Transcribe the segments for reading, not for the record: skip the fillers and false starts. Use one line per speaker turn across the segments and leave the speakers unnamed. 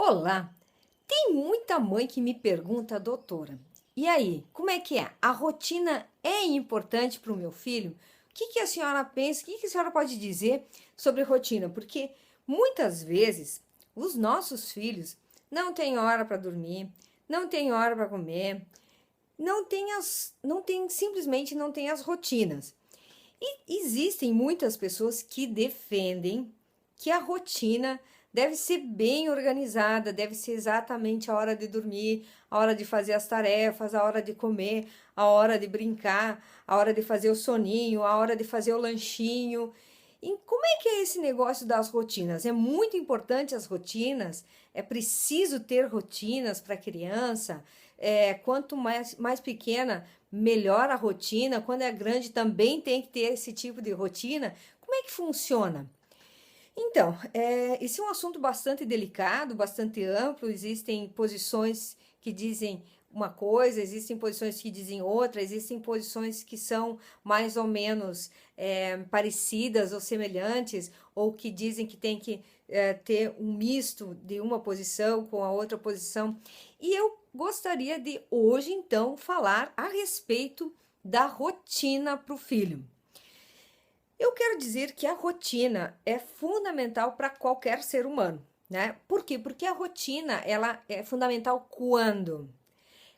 Olá! Tem muita mãe que me pergunta, doutora, e aí, como é que é? A rotina é importante para o meu filho? O que a senhora pensa? O que a senhora pode dizer sobre rotina? Porque muitas vezes os nossos filhos não têm hora para dormir, não têm hora para comer, simplesmente não têm as rotinas. E existem muitas pessoas que defendem que a rotina deve ser bem organizada, deve ser exatamente a hora de dormir, a hora de fazer as tarefas, a hora de comer, a hora de brincar, a hora de fazer o soninho, a hora de fazer o lanchinho. E como é que é esse negócio das rotinas? É muito importante as rotinas, é preciso ter rotinas para a criança. Quanto mais pequena, melhor a rotina. Quando é grande, também tem que ter esse tipo de rotina. Como é que funciona? Então, esse é um assunto bastante delicado, bastante amplo. Existem posições que dizem uma coisa, existem posições que dizem outra, existem posições que são mais ou menos parecidas ou semelhantes, ou que dizem que tem que ter um misto de uma posição com a outra posição. E eu gostaria de hoje, então, falar a respeito da rotina para o filho. Eu quero dizer que a rotina é fundamental para qualquer ser humano, né? Por quê? Porque a rotina, ela é fundamental quando?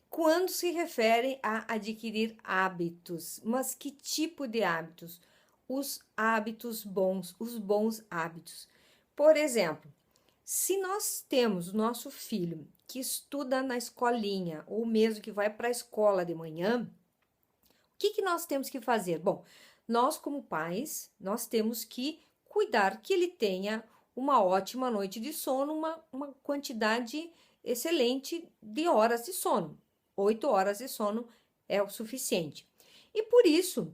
Quando se refere a adquirir hábitos. Mas que tipo de hábitos? Os hábitos bons, os bons hábitos. Por exemplo, se nós temos o nosso filho que estuda na escolinha ou mesmo que vai para a escola de manhã, o que nós temos que fazer? Bom, nós como pais, nós temos que cuidar que ele tenha uma ótima noite de sono, uma quantidade excelente de horas de sono. 8 horas de sono é o suficiente. E por isso,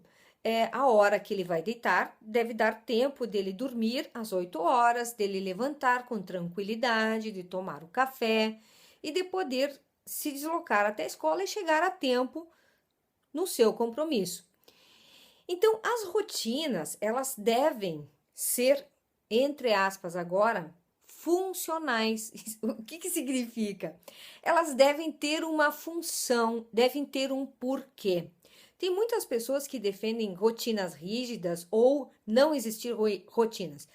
a hora que ele vai deitar, deve dar tempo dele dormir às 8 horas, dele levantar com tranquilidade, de tomar o café e de poder se deslocar até a escola e chegar a tempo no seu compromisso. Então, as rotinas, elas devem ser, entre aspas, agora, funcionais. O que significa? Elas devem ter uma função, devem ter um porquê. Tem muitas pessoas que defendem rotinas rígidas ou não existir rotinas.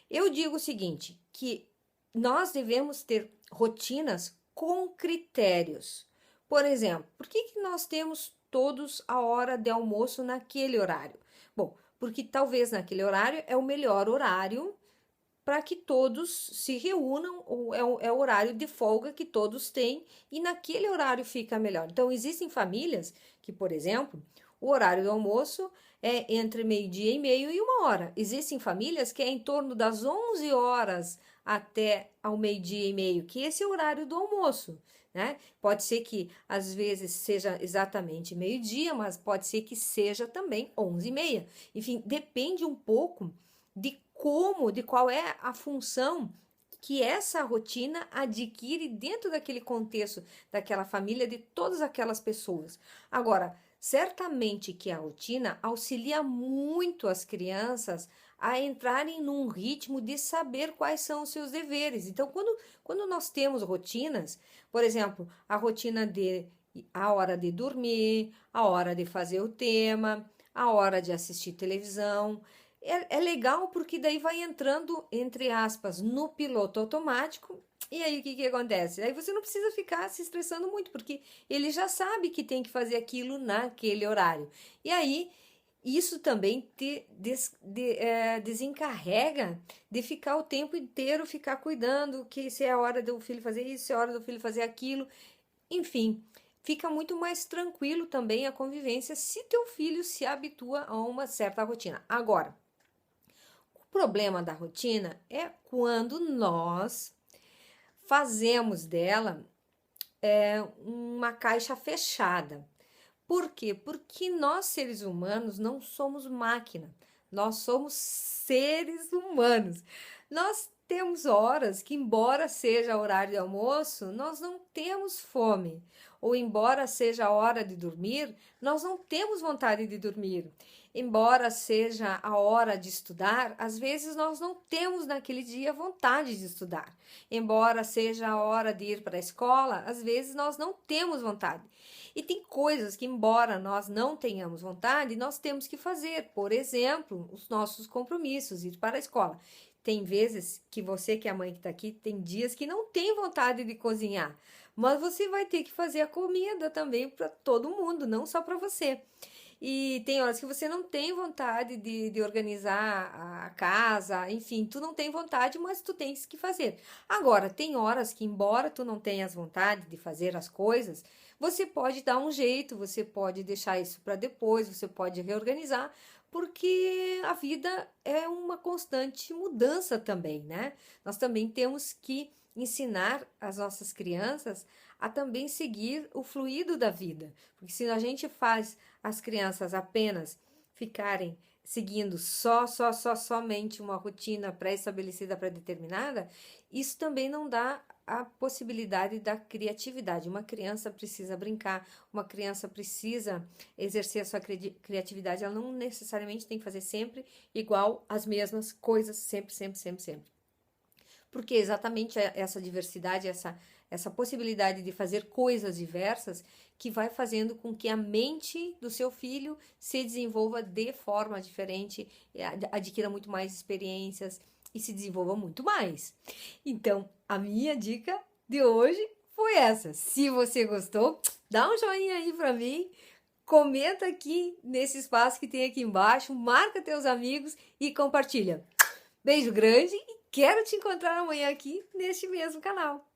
Eu digo o seguinte, que nós devemos ter rotinas com critérios. Por exemplo, por que nós temos todos a hora de almoço naquele horário? Bom, porque talvez naquele horário é o melhor horário para que todos se reúnam, ou é o horário de folga que todos têm, e naquele horário fica melhor. Então, existem famílias que, por exemplo, o horário do almoço é entre meio-dia e meio e 1 hora. Existem famílias que é em torno das 11 horas até ao meio-dia e meio, que esse é o horário do almoço, né? Pode ser que às vezes seja exatamente meio-dia, mas pode ser que seja também 11h30. Enfim, depende um pouco de qual é a função que essa rotina adquire dentro daquele contexto, daquela família, de todas aquelas pessoas. Agora, certamente que a rotina auxilia muito as crianças a entrarem num ritmo de saber quais são os seus deveres. Então, quando nós temos rotinas, por exemplo, a hora de dormir, a hora de fazer o tema, a hora de assistir televisão, é legal porque daí vai entrando, entre aspas, no piloto automático. E aí o que acontece? Aí você não precisa ficar se estressando muito, porque ele já sabe que tem que fazer aquilo naquele horário. E aí isso também desencarrega de ficar o tempo inteiro ficar cuidando que se é a hora do filho fazer isso, se é a hora do filho fazer aquilo. Enfim, fica muito mais tranquilo também a convivência se teu filho se habitua a uma certa rotina. Agora, o problema da rotina é quando nós fazemos dela uma caixa fechada. Por quê? Porque nós, seres humanos, não somos máquina. Nós somos seres humanos. Nós temos horas que, embora seja horário de almoço, nós não temos fome. Ou embora seja a hora de dormir, nós não temos vontade de dormir. Embora seja a hora de estudar, às vezes nós não temos naquele dia vontade de estudar. Embora seja a hora de ir para a escola, às vezes nós não temos vontade. E tem coisas que, embora nós não tenhamos vontade, nós temos que fazer. Por exemplo, os nossos compromissos, ir para a escola. Tem vezes que você, que é a mãe que está aqui, tem dias que não tem vontade de cozinhar. Mas você vai ter que fazer a comida também para todo mundo, não só para você. E tem horas que você não tem vontade de organizar a casa, enfim, tu não tem vontade, mas tu tens que fazer. Agora, tem horas que, embora tu não tenhas vontade de fazer as coisas, você pode dar um jeito, você pode deixar isso para depois, você pode reorganizar, porque a vida é uma constante mudança também, né? Nós também temos que ensinar as nossas crianças a também seguir o fluido da vida, porque se a gente faz as crianças apenas ficarem seguindo somente uma rotina pré-estabelecida, pré-determinada, isso também não dá a possibilidade da criatividade. Uma criança precisa brincar, uma criança precisa exercer a sua criatividade, ela não necessariamente tem que fazer sempre igual as mesmas coisas, sempre. Porque exatamente essa diversidade, essa possibilidade de fazer coisas diversas que vai fazendo com que a mente do seu filho se desenvolva de forma diferente, adquira muito mais experiências e se desenvolva muito mais. Então, a minha dica de hoje foi essa. Se você gostou, dá um joinha aí para mim, comenta aqui nesse espaço que tem aqui embaixo, marca teus amigos e compartilha. Beijo grande e quero te encontrar amanhã aqui neste mesmo canal.